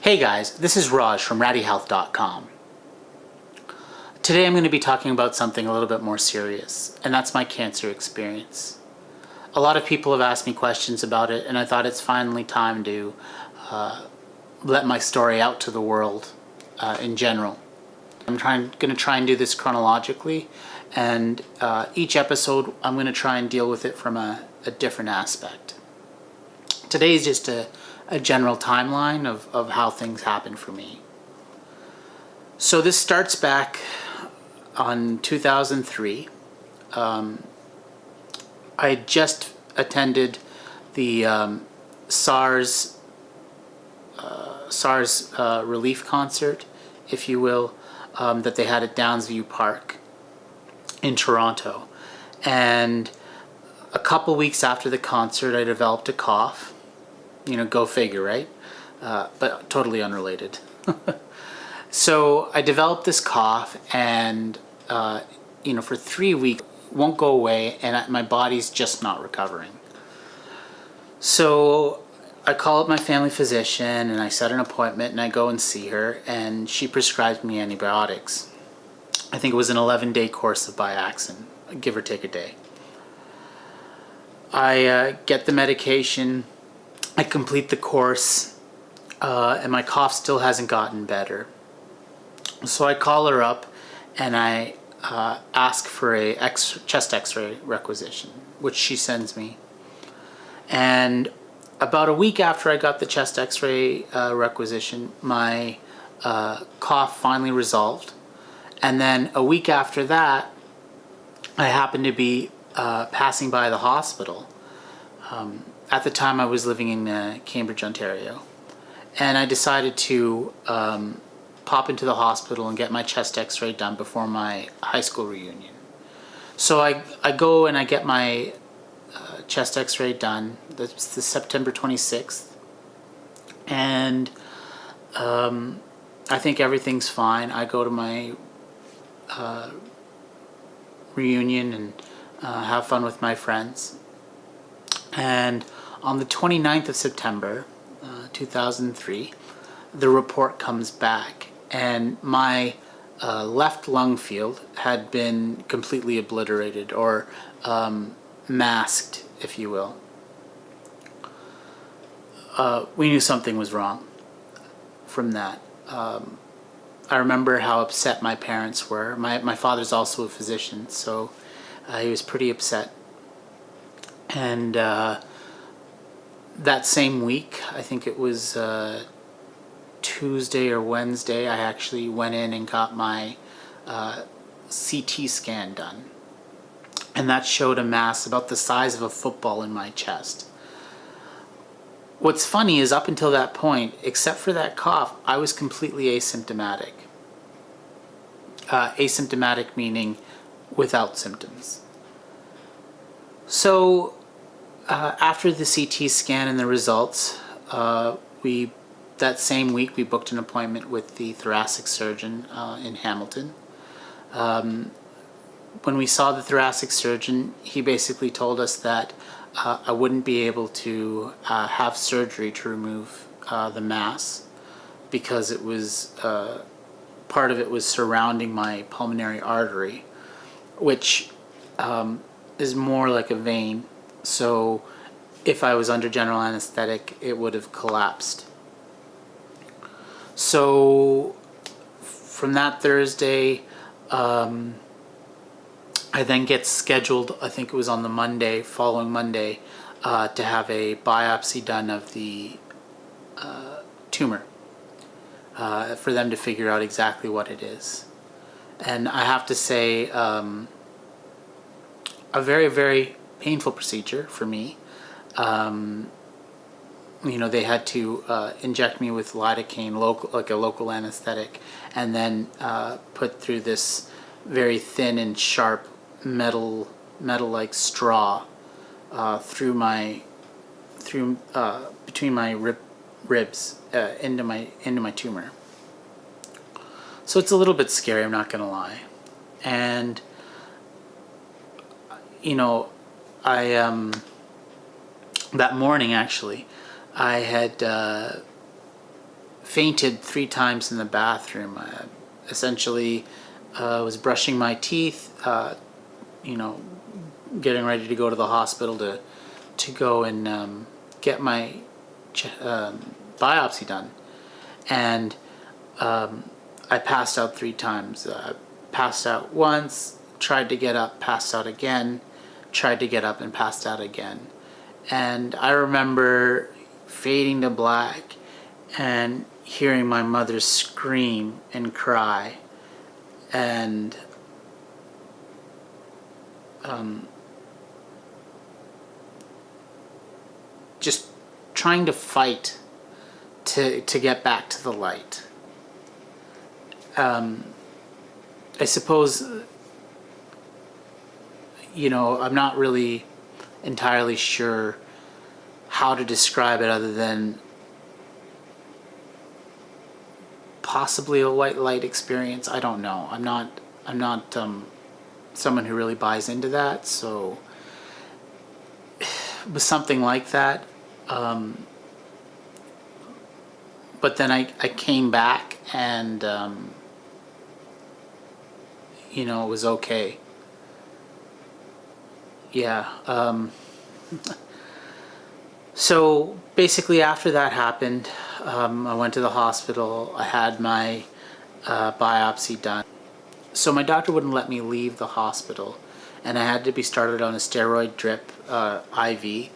Hey guys, this is Raj from RaddyHealth.com. Today I'm going to be talking about something a little bit more serious, and that's my cancer experience. A lot of people have asked me questions about it, and I thought it's finally time to let my story out to the world in general. I'm going to try and do this chronologically, and each episode I'm going to try and deal with it from a different aspect. Today is just a general timeline of how things happen for me. So this starts back on 2003. I had just attended the SARS relief concert, if you will, that they had at Downsview Park in Toronto. And a couple weeks after the concert, I developed a cough. Go figure, right? But totally unrelated. So I developed this cough, and for 3 weeks, it won't go away, and my body's just not recovering. So I call up my family physician, and I set an appointment, and I go and see her, and she prescribed me antibiotics. I think it was an 11-day course of Biaxin, give or take a day. I get the medication. I complete the course, and my cough still hasn't gotten better. So I call her up, and I ask for a chest x-ray requisition, which she sends me. And about a week after I got the chest x-ray requisition, my cough finally resolved. And then a week after that, I happened to be passing by the hospital. At the time, I was living in Cambridge, Ontario, and I decided to pop into the hospital and get my chest x-ray done before my high school reunion. So I go and I get my chest x-ray done. That's the September 26th, and I think everything's fine. I go to my reunion and have fun with my friends. And on the 29th of September, 2003, the report comes back, and my left lung field had been completely obliterated, or masked, if you will. We knew something was wrong from that. I remember how upset my parents were. My father's also a physician, so he was pretty upset. And that same week, I think it was Tuesday or Wednesday, I actually went in and got my CT scan done. And that showed a mass about the size of a football in my chest. What's funny is up until that point, except for that cough, I was completely asymptomatic. Asymptomatic meaning without symptoms. So after the CT scan and the results, that same week we booked an appointment with the thoracic surgeon in Hamilton. When we saw the thoracic surgeon, he basically told us that I wouldn't be able to have surgery to remove the mass, because it was part of it was surrounding my pulmonary artery, which is more like a vein. So if I was under general anesthetic, it would have collapsed. So from that Thursday, I then get scheduled, I think it was on the following Monday, to have a biopsy done of the tumor, for them to figure out exactly what it is. And I have to say, a very, very painful procedure for me. They had to inject me with lidocaine, like a local anesthetic, and then put through this very thin and sharp metal-like straw between my ribs into my tumor. So it's a little bit scary, I'm not gonna lie. And that morning, actually, I had fainted 3 times in the bathroom. I essentially was brushing my teeth, you know, getting ready to go to the hospital to go and get my biopsy done, and I passed out 3 times. Passed out once, tried to get up, passed out again, tried to get up and passed out again. And I remember fading to black and hearing my mother scream and cry, and just trying to fight to get back to the light. I suppose, you know, I'm not really entirely sure how to describe it other than possibly a white light experience. I don't know. I'm not someone who really buys into that. So it was something like that. But then I came back and you know, it was okay. Yeah. So basically after that happened, I went to the hospital. I had my biopsy done. So my doctor wouldn't let me leave the hospital, and I had to be started on a steroid drip IV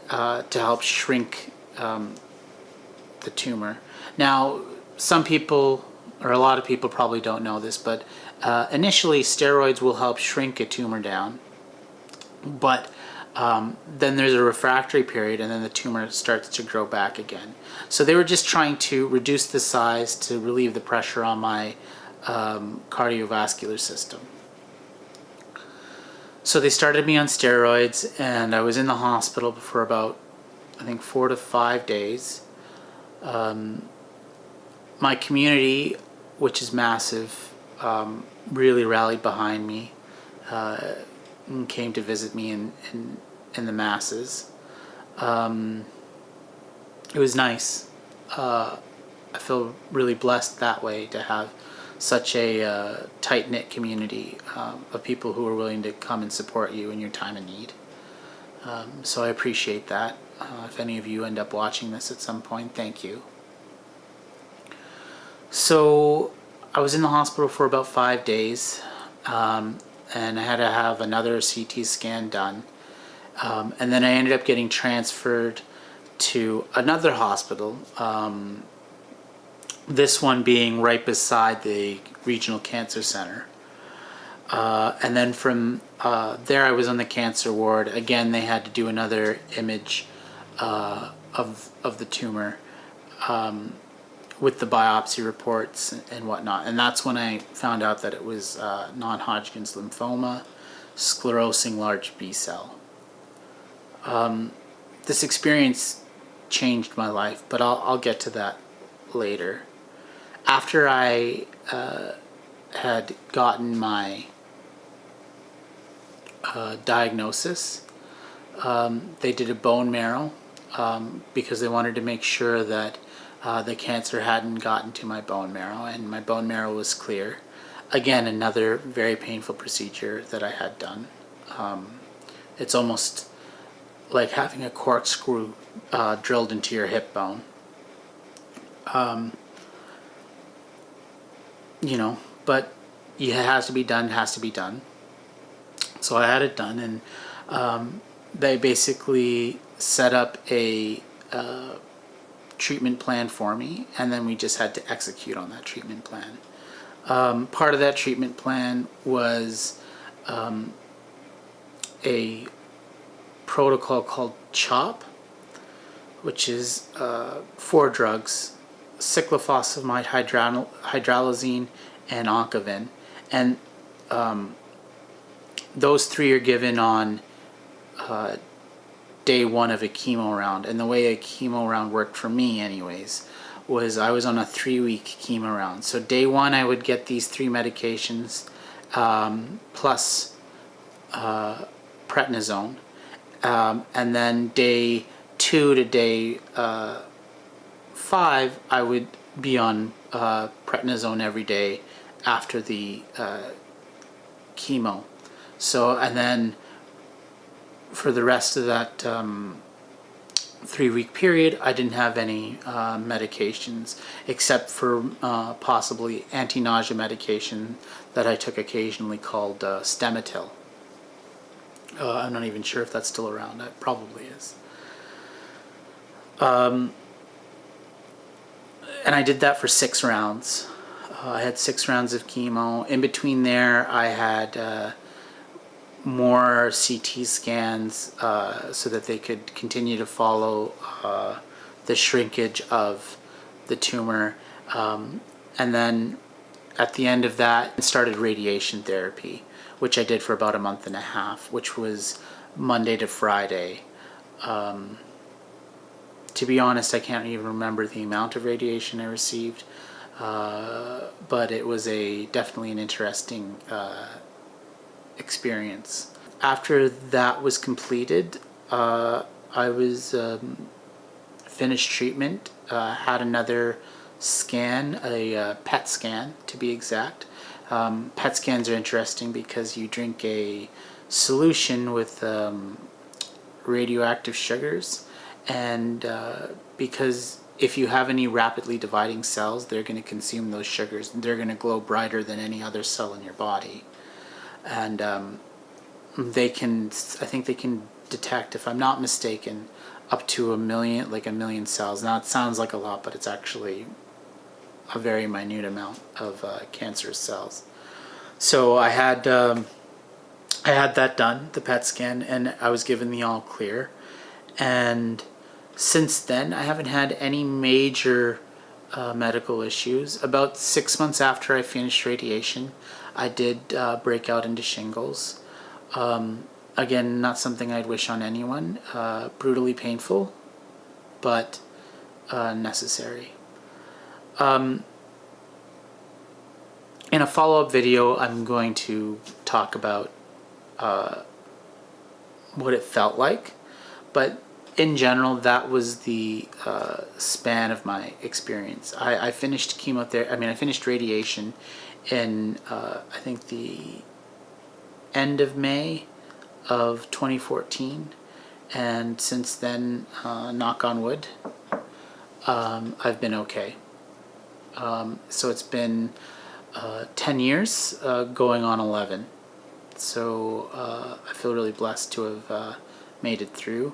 to help shrink the tumor. Now, some people, or a lot of people probably don't know this, but initially steroids will help shrink a tumor down, but then there's a refractory period, and then the tumor starts to grow back again. So they were just trying to reduce the size to relieve the pressure on my cardiovascular system. So they started me on steroids, and I was in the hospital for about, I think, 4 to 5 days. My community, which is massive, really rallied behind me and came to visit me in the masses. It was nice. I feel really blessed that way to have such a tight-knit community of people who are willing to come and support you in your time of need. So I appreciate that. If any of you end up watching this at some point, thank you. So I was in the hospital for about 5 days, and I had to have another CT scan done. And then I ended up getting transferred to another hospital, this one being right beside the Regional Cancer Center. And then from there I was on the cancer ward. Again, they had to do another image of the tumor with the biopsy reports and whatnot. And that's when I found out that it was non-Hodgkin's lymphoma, sclerosing large B cell. This experience changed my life, but I'll get to that later. After I had gotten my diagnosis, they did a bone marrow because they wanted to make sure that the cancer hadn't gotten to my bone marrow, and my bone marrow was clear. Again, another very painful procedure that I had done. It's almost like having a corkscrew drilled into your hip bone. You know, but it has to be done, So I had it done, and they basically set up a treatment plan for me, and then we just had to execute on that treatment plan. Part of that treatment plan was a protocol called CHOP, which is 4 drugs: cyclophosphamide, hydralazine, and Oncovin. And those 3 are given on day 1 of a chemo round. And the way a chemo round worked for me anyways was I was on a 3-week chemo round. So day 1 I would get these 3 medications plus prednisone. And then day 2 to day 5, I would be on prednisone every day after the chemo. So, and then for the rest of that 3-week period, I didn't have any medications except for possibly anti-nausea medication that I took occasionally called Stemetil. I'm not even sure if that's still around. It probably is. And I did that for 6 rounds. I had 6 rounds of chemo. In between there, I had more CT scans so that they could continue to follow the shrinkage of the tumor. And then at the end of that, I started radiation therapy, which I did for about a month and a half, which was Monday to Friday. To be honest, I can't even remember the amount of radiation I received, but it was definitely an interesting experience. After that was completed, I was finished treatment, had another scan, a PET scan to be exact. PET scans are interesting because you drink a solution with radioactive sugars, and because if you have any rapidly dividing cells, they're going to consume those sugars and they're going to glow brighter than any other cell in your body. And I think they can detect, if I'm not mistaken, up to a million cells. Now it sounds like a lot, but it's actually a very minute amount of cancerous cells. So I had that done, the PET scan, and I was given the all clear. And since then, I haven't had any major medical issues. About 6 months after I finished radiation, I did break out into shingles. Again, not something I'd wish on anyone. Brutally painful, but necessary. In a follow-up video, I'm going to talk about what it felt like, but in general, that was the span of my experience. I finished chemotherapy. I finished radiation in I think the end of May of 2014, and since then, knock on wood, I've been okay. So it's been 10 years, going on 11. So I feel really blessed to have made it through.